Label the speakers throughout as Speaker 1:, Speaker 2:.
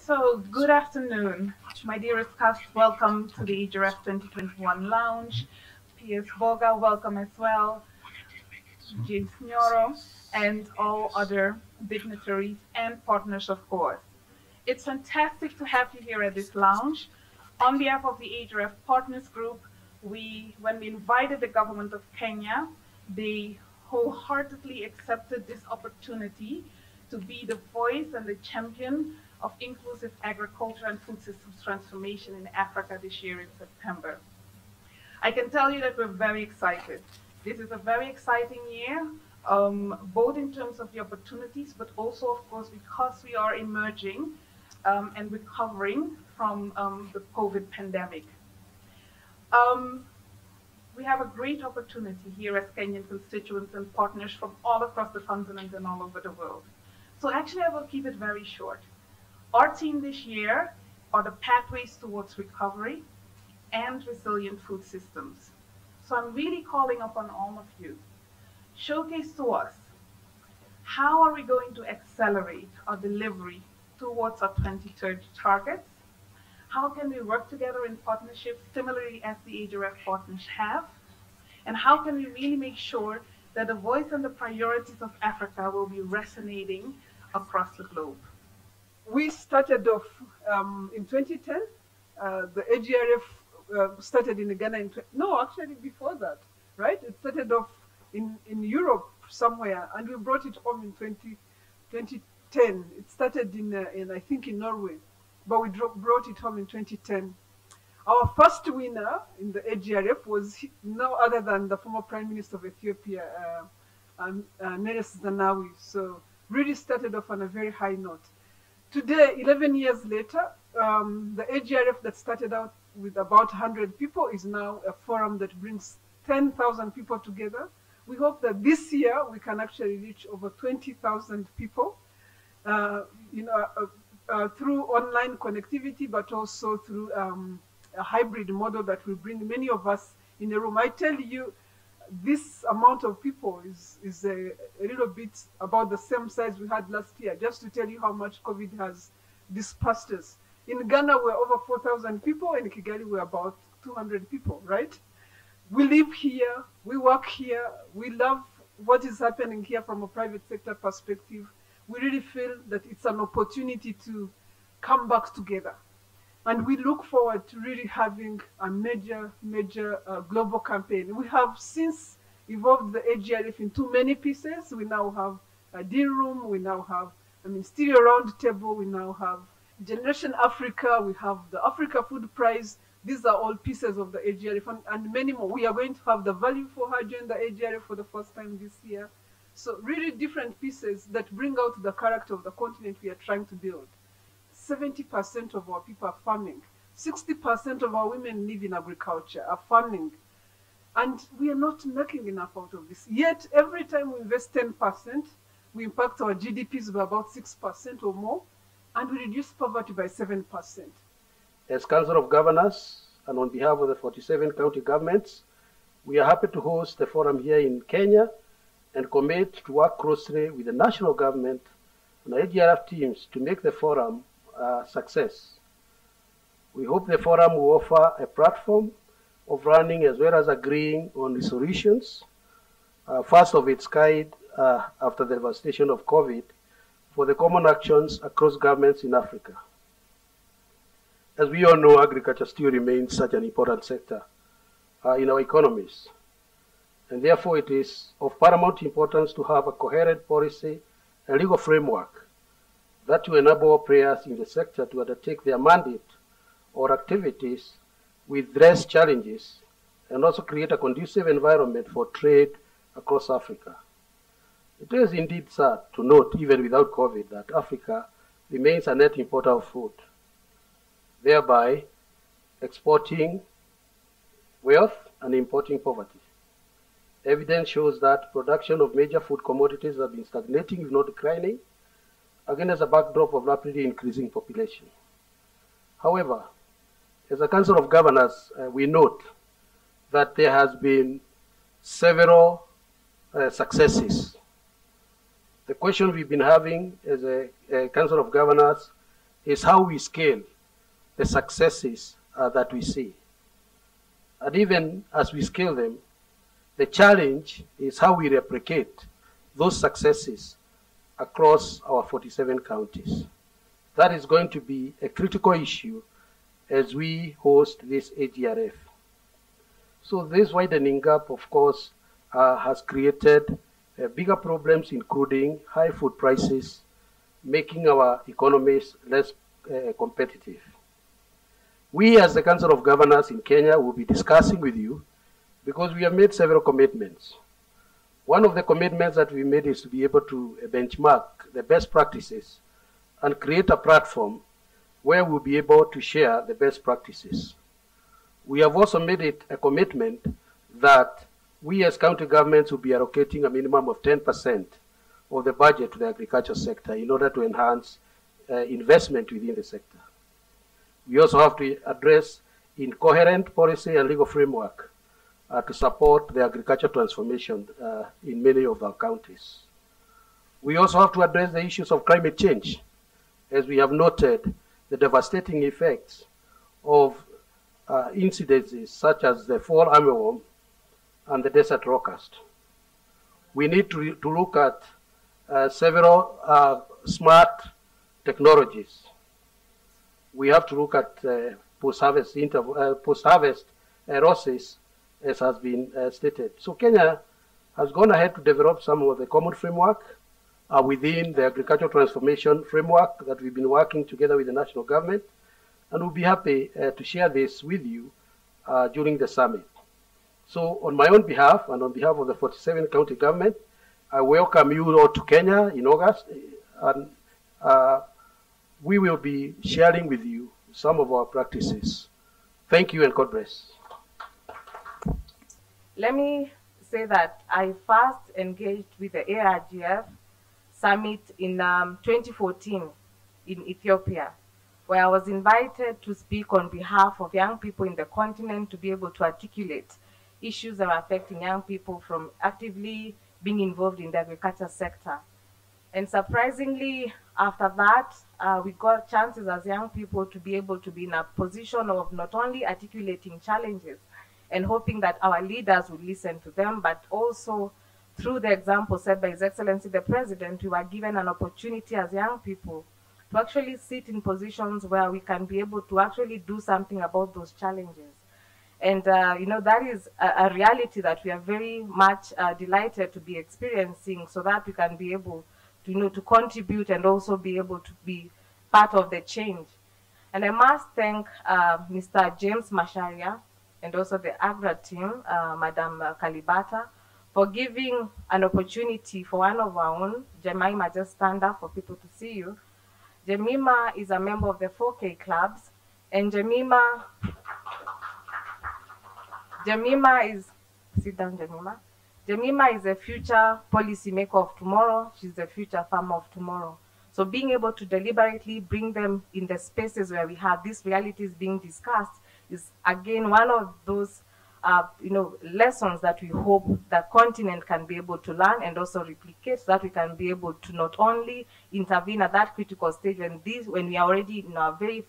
Speaker 1: So, good afternoon, my dearest cast. Welcome to the AGRF 2021 Lounge. P.S. Boga, welcome as well. James Nyoro, and all other dignitaries and partners, of course. It's fantastic to have you here at this lounge. On behalf of the AGRF Partners Group, when we invited the government of Kenya, they wholeheartedly accepted this opportunity to be the voice and the champion of inclusive agriculture and food systems transformation in Africa this year in September. I can tell you that we're very excited. This is a very exciting year, both in terms of the opportunities, but also, of course, because we are emerging and recovering from the COVID pandemic. We have a great opportunity here as Kenyan constituents and partners from all across the continent and all over the world. So actually, I will keep it very short. Our theme this year are the pathways towards recovery and resilient food systems. So I'm really calling upon all of you. Showcase to us, how are we going to accelerate our delivery towards our 2030 targets? How can we work together in partnership similarly as the AGRF partners have? And how can we really make sure that the voice and the priorities of Africa will be resonating across the globe?
Speaker 2: We started off in 2010. The AGRF started in Ghana actually before that, right? It started off in Europe somewhere, and we brought it home in 2010. It started in I think in Norway, but we brought it home in 2010. Our first winner in the AGRF was no other than the former Prime Minister of Ethiopia, Meles Zenawi. So really started off on a very high note. Today, 11 years later, the AGRF that started out with about 100 people is now a forum that brings 10,000 people together. We hope that this year we can actually reach over 20,000 people, through online connectivity, but also through a hybrid model that will bring many of us in a room. I tell you, this amount of people is a little bit about the same size we had last year, just to tell you how much COVID has dispersed us. In Ghana, we're over 4,000 people. In Kigali, we're about 200 people, right? We live here, we work here, we love what is happening here from a private sector perspective. We really feel that it's an opportunity to come back together. And we look forward to really having a major global campaign. We have since evolved the AGRF into many pieces. We now have a deal room, we now have a ministerial round table, we now have Generation Africa, we have the Africa Food Prize. These are all pieces of the AGRF and many more. We are going to have the Value for Her join the AGRF for the first time this year. So really different pieces that bring out the character of the continent we are trying to build. 70% of our people are farming. 60% of our women live in agriculture, are farming. And we are not making enough out of this. Yet, every time we invest 10%, we impact our GDPs by about 6% or more, and we reduce poverty by 7%.
Speaker 3: As Council of Governors, and on behalf of the 47 county governments, we are happy to host the forum here in Kenya and commit to work closely with the national government and the AGRF teams to make the forum a success. We hope the forum will offer a platform of running as well as agreeing on resolutions, first of its kind after the devastation of COVID, for the common actions across governments in Africa. As we all know, agriculture still remains such an important sector in our economies. And therefore it is of paramount importance to have a coherent policy and legal framework that will enable all players in the sector to undertake their mandate or activities with less challenges and also create a conducive environment for trade across Africa. It is indeed sad to note, even without COVID, that Africa remains a net importer of food, thereby exporting wealth and importing poverty. Evidence shows that production of major food commodities have been stagnating, if not declining, against a backdrop of rapidly increasing population. However, as a Council of Governors, we note that there has been several successes. The question we've been having as a Council of Governors is how we scale the successes that we see. And even as we scale them, the challenge is how we replicate those successes across our 47 counties. That is going to be a critical issue as we host this AGRF. So this widening gap, of course, has created bigger problems, including high food prices, making our economies less competitive. We, as the Council of Governors in Kenya, will be discussing with you because we have made several commitments. One of the commitments that we made is to be able to benchmark the best practices and create a platform where we'll be able to share the best practices. We have also made it a commitment that we as county governments will be allocating a minimum of 10% of the budget to the agriculture sector in order to enhance investment within the sector. We also have to address incoherent policy and legal framework to support the agriculture transformation in many of our counties. We also have to address the issues of climate change, as we have noted the devastating effects of incidences such as the fall armyworm and the desert locust. We need to look at several smart technologies. We have to look at post-harvest losses, as has been stated. So Kenya has gone ahead to develop some of the common framework within the agricultural transformation framework that we've been working together with the national government, and we'll be happy to share this with you during the summit. So on my own behalf and on behalf of the 47 county government, I welcome you all to Kenya in August, and we will be sharing with you some of our practices. Thank you and God bless.
Speaker 1: Let me say that I first engaged with the AGRF summit in 2014 in Ethiopia, where I was invited to speak on behalf of young people in the continent to be able to articulate issues that are affecting young people from actively being involved in the agriculture sector. And surprisingly, after that, we got chances as young people to be able to be in a position of not only articulating challenges and hoping that our leaders would listen to them, but also through the example set by His Excellency the President, we were given an opportunity as young people to actually sit in positions where we can be able to actually do something about those challenges. And that is a reality that we are very much delighted to be experiencing, so that we can be able to, to contribute and also be able to be part of the change. And I must thank Mr. James Masharia and also the AGRA team, Madam Kalibata, for giving an opportunity for one of our own. Jemima, just stand up for people to see you. Jemima is a member of the 4K clubs, and Jemima is, sit down Jemima. Jemima is a future policy maker of tomorrow. She's the future farmer of tomorrow. So being able to deliberately bring them in the spaces where we have these realities being discussed is again one of those lessons that we hope the continent can be able to learn and also replicate, so that we can be able to not only intervene at that critical stage when we are already in our very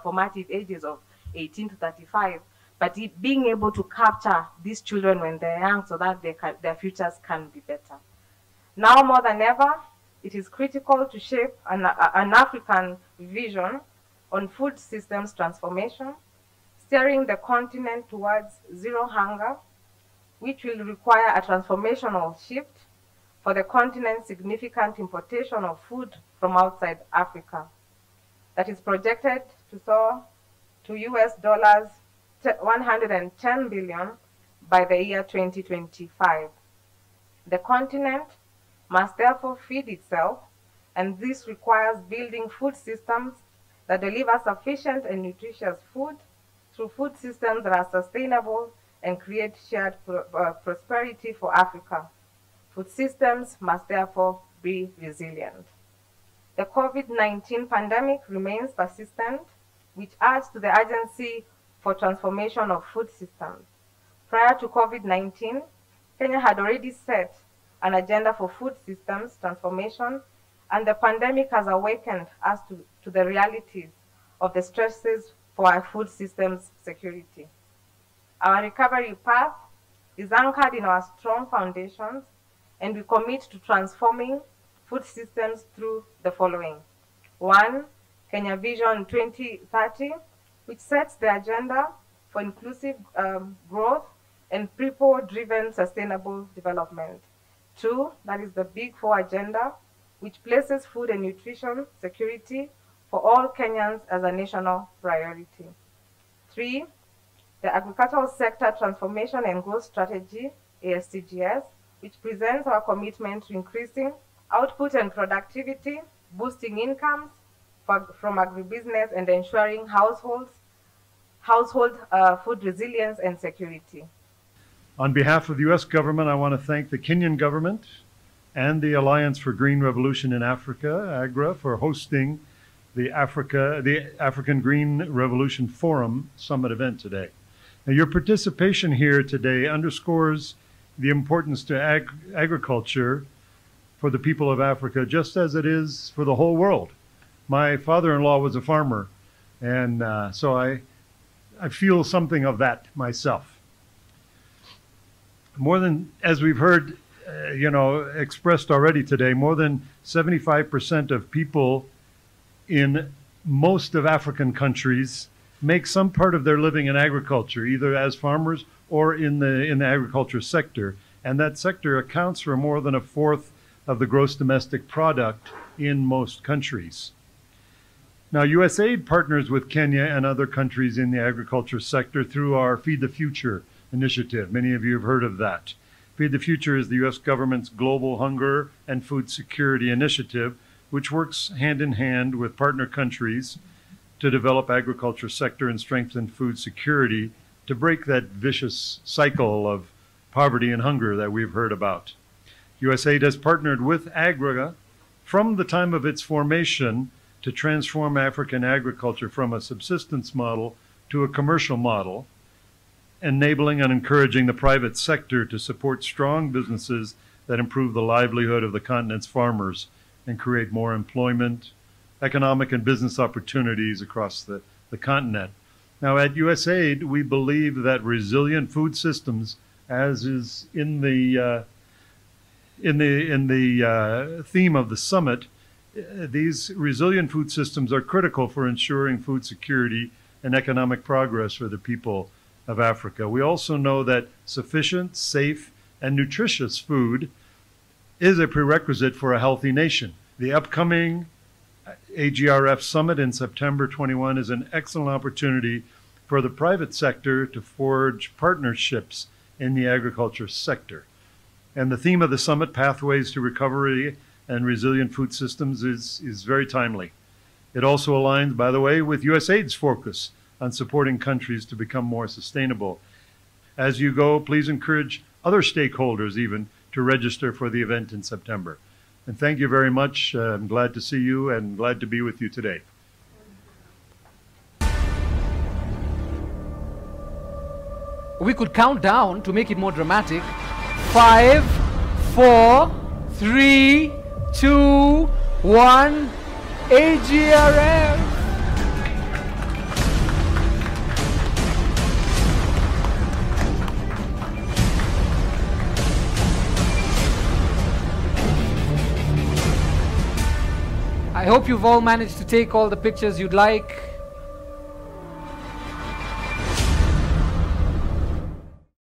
Speaker 1: formative ages of 18 to 35, but being able to capture these children when they're young so that their futures can be better. Now more than ever, it is critical to shape an African vision on food systems transformation, steering the continent towards zero hunger, which will require a transformational shift for the continent's significant importation of food from outside Africa that is projected to soar to US dollars 110 billion by the year 2025. The continent must therefore feed itself, and this requires building food systems that deliver sufficient and nutritious food through food systems that are sustainable and create shared prosperity for Africa. Food systems must therefore be resilient. The COVID-19 pandemic remains persistent, which adds to the urgency for transformation of food systems. Prior to COVID-19, Kenya had already set an agenda for food systems transformation, and the pandemic has awakened us to
Speaker 4: to the realities of the stresses for our food systems security. Our recovery path is anchored in our strong foundations, and we commit to transforming food systems through the following. 1, Kenya Vision 2030, which sets the agenda for inclusive growth and people-driven sustainable development. 2, that is the Big Four agenda, which places food and nutrition security for all Kenyans as a national priority. 3, the Agricultural Sector Transformation and Growth Strategy, ASTGS, which presents our commitment to increasing output and productivity, boosting incomes from agribusiness, and ensuring household food resilience and security.
Speaker 5: On behalf of the U.S. government, I want to thank the Kenyan government and the Alliance for Green Revolution in Africa, AGRF, for hosting the African Green Revolution Forum Summit event today. Now, your participation here today underscores the importance to agriculture for the people of Africa, just as it is for the whole world. My father-in-law was a farmer, and so I feel something of that myself. More than, as we've heard, expressed already today, more than 75% of people in most of African countries make some part of their living in agriculture, either as farmers or in the agriculture sector. And that sector accounts for more than 1/4 of the gross domestic product in most countries. Now, USAID partners with Kenya and other countries in the agriculture sector through our Feed the Future initiative. Many of you have heard of that. Feed the Future is the U.S. government's global hunger and food security initiative, which works hand in hand with partner countries to develop agriculture sector and strengthen food security to break that vicious cycle of poverty and hunger that we've heard about. USAID has partnered with AGRA from the time of its formation to transform African agriculture from a subsistence model to a commercial model, enabling and encouraging the private sector to support strong businesses that improve the livelihood of the continent's farmers and create more employment, economic and business opportunities across the continent. Now, at USAID, we believe that resilient food systems, as is in the theme of the summit, these resilient food systems are critical for ensuring food security and economic progress for the people of Africa. We also know that sufficient, safe, and nutritious food is a prerequisite for a healthy nation. The upcoming AGRF Summit in September 21 is an excellent opportunity for the private sector to forge partnerships in the agriculture sector. And the theme of the summit, Pathways to Recovery and Resilient Food Systems, is very timely. It also aligns, by the way, with USAID's focus on supporting countries to become more sustainable. As you go, please encourage other stakeholders even to register for the event in September. And thank you very much. I'm glad to see you and glad to be with you today.
Speaker 6: We could count down to make it more dramatic. 5, 4, 3, 2, 1, AGRF. I hope you've all managed to take all the pictures you'd like.